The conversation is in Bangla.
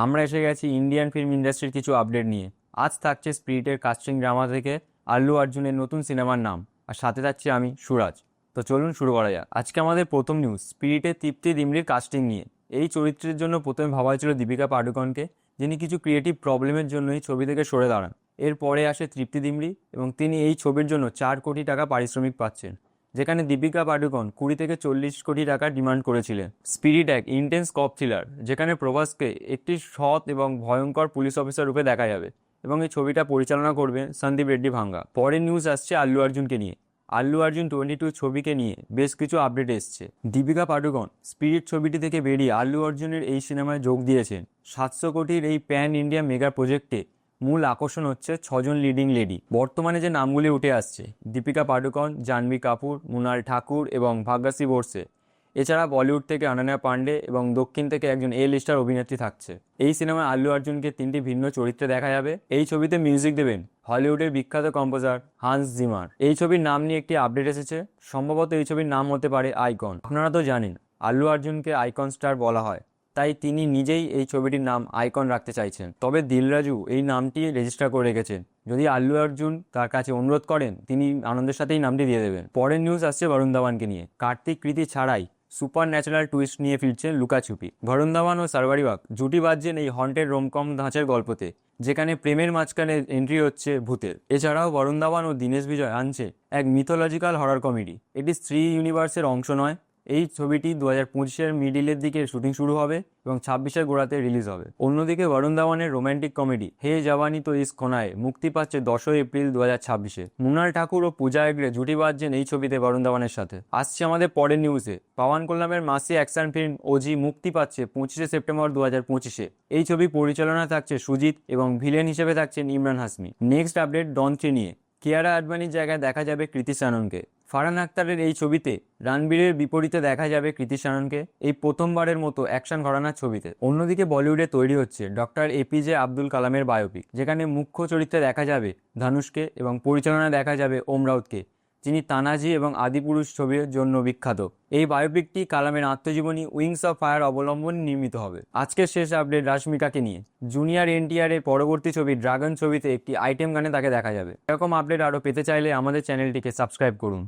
আমরা এসে গেছি ইন্ডিয়ান ফিল্ম ইন্ডাস্ট্রির কিছু আপডেট নিয়ে। আজ থাকছে স্পিরিটের কাস্টিং ড্রামা থেকে আল্লু অর্জুনের নতুন সিনেমার নাম, আর সাথে থাকছি আমি সুরাজ। তো চলুন শুরু করা যাক। আজকে আমাদের প্রথম নিউজ স্পিরিটের তৃপ্তি ডিমরির কাস্টিং নিয়ে। এই চরিত্রের জন্য প্রথমে ভাবা হয়েছিল দীপিকা পাডুকোনকে, যিনি কিছু ক্রিয়েটিভ প্রবলেমের জন্য এই ছবি থেকে সরে দাঁড়ান। এরপরে আসে তৃপ্তি ডিমরি এবং তিনি এই ছবির জন্য 4 কোটি টাকা পারিশ্রমিক পাচ্ছেন, যেখানে দীপিকা পাডুকোন 20 থেকে 40 কোটি টাকা ডিমান্ড করেছিলেন। স্পিরিট এক ইন্টেন্স কপ থ্রিলার, যেখানে প্রভাসকে একটি সৎ এবং ভয়ঙ্কর পুলিশ অফিসার রূপে দেখা যাবে এবং এই ছবিটা পরিচালনা করবেন সন্দীপ রেড্ডি ভাঙ্গা। পরের নিউজ আসছে আল্লু অর্জুনকে নিয়ে। আল্লু অর্জুন 22 ছবিকে নিয়ে বেশ কিছু আপডেট এসছে। দীপিকা পাডুকোন স্পিরিট ছবিটি থেকে বেরিয়ে আল্লু অর্জুনের এই সিনেমায় যোগ দিয়েছেন। 700 কোটির এই প্যান ইন্ডিয়া মেগা প্রজেক্টে মূল আকর্ষণ হচ্ছে 6জন লিডিং লেডি। বর্তমানে যে নামগুলি উঠে আসছে দীপিকা পাডুকোন, জাহ্নবী কাপুর, মৃণাল ঠাকুর এবং ভাগ্যশ্রী বোরসে। এছাড়া বলিউড থেকে অনন্যা পান্ডে এবং দক্ষিণ থেকে একজন লিস্টার অভিনেত্রী থাকছে। এই সিনেমায় আল্লু অর্জুনকে 3টি ভিন্ন চরিত্রে দেখা যাবে। এই ছবিতে মিউজিক দেবেন হলিউডের বিখ্যাত কম্পোজার হান্স জিমার। এই ছবির নাম নিয়ে একটি আপডেট এসেছে, সম্ভবত এই ছবির নাম হতে পারে আইকন। আপনারা তো জানেন আল্লু অর্জুনকে আইকন স্টার বলা হয়, তাই তিনি নিজেই এই ছবিটির নাম আইকন রাখতে চাইছেন। তবে দিল রাজু এই নামটি রেজিস্টার করে রেখেছেন, যদি আল্লু অর্জুন তার কাছে অনুরোধ করেন তিনি আনন্দের সাথেই নামটি দিয়ে দেবেন। পরের নিউজ আসছে বরুণ ধাওয়ানকে নিয়ে। কার্তিক কৃতি ছাড়াই সুপার ন্যাচারাল টুইস্ট নিয়ে ফিরছেন লুকাছুপি। বরুণ ধাওয়ান ও সারবারিবাগ জুটি বাঁধছেন এই হন্টেড রোমকম ধাঁচের গল্পতে, যেখানে প্রেমের মাঝখানে এন্ট্রি হচ্ছে ভূতের। এছাড়াও বরুণ ধাওয়ান ও দীনেশ বিজয় আনছে এক মিথোলজিক্যাল হরর কমেডি। এটি স্ত্রী ইউনিভার্সের অংশ নয়। এই ছবিটি 2025-এর মিডিলের দিকে শুটিং শুরু হবে এবং 26-এর গোড়াতে রিলিজ হবে। অন্যদিকে বরুণ ধাওয়ানের রোম্যান্টিক কমেডি হে জওয়ানি তো ইস খোনায় মুক্তি পাচ্ছে 10 এপ্রিল 2026-এ। মৃণাল ঠাকুর ও পূজা হেগড়ে জুটি বাঁধছেন এই ছবিতে বরুণ ধাওয়ানের সাথে। আসছে আমাদের পরের নিউজে। পাওয়ান কল্যাণের মাসি অ্যাকশন ফিল্ম ওজি মুক্তি পাচ্ছে 25শে সেপ্টেম্বর 2025-এ। এই ছবি পরিচালনা থাকছে সুজিত এবং ভিলেন হিসেবে থাকছেন ইমরান হাসমি। নেক্সট আপডেট ডন 3 নিয়ে। কিয়ারা আডবাণীর জায়গায় দেখা যাবে কৃতি শ্যাননকে। ফারহান আখতারের এই ছবিতে রণবীরের বিপরীতে দেখা যাবে কৃতি শ্যাননকে এই প্রথমবারের মতো অ্যাকশন ঘরানার ছবিতে। অন্যদিকে বলিউডে তৈরি হচ্ছে ডক্টর এপিজে আব্দুল কালামের বায়োপিক, যেখানে মুখ্য চরিত্রে দেখা যাবে ধানুষকে এবং পরিচালনায় দেখা যাবে ওম রাউতকে, যিনি তানাজি এবং আদিপুরুষ ছবির জন্য বিখ্যাত। এই বায়োপিকটি কালামের আত্মজীবনী উইংস অফ ফায়ার অবলম্বনে নির্মিত হবে। আজকের শেষ আপডেট রাশমিকাকে নিয়ে। জুনিয়র এনটিআর এর পরবর্তী ছবি ড্রাগন ছবিতে একটি আইটেম গানে তাকে দেখা যাবে। এরকম আপডেট আরও পেতে চাইলে আমাদের চ্যানেলটিকে সাবস্ক্রাইব করুন।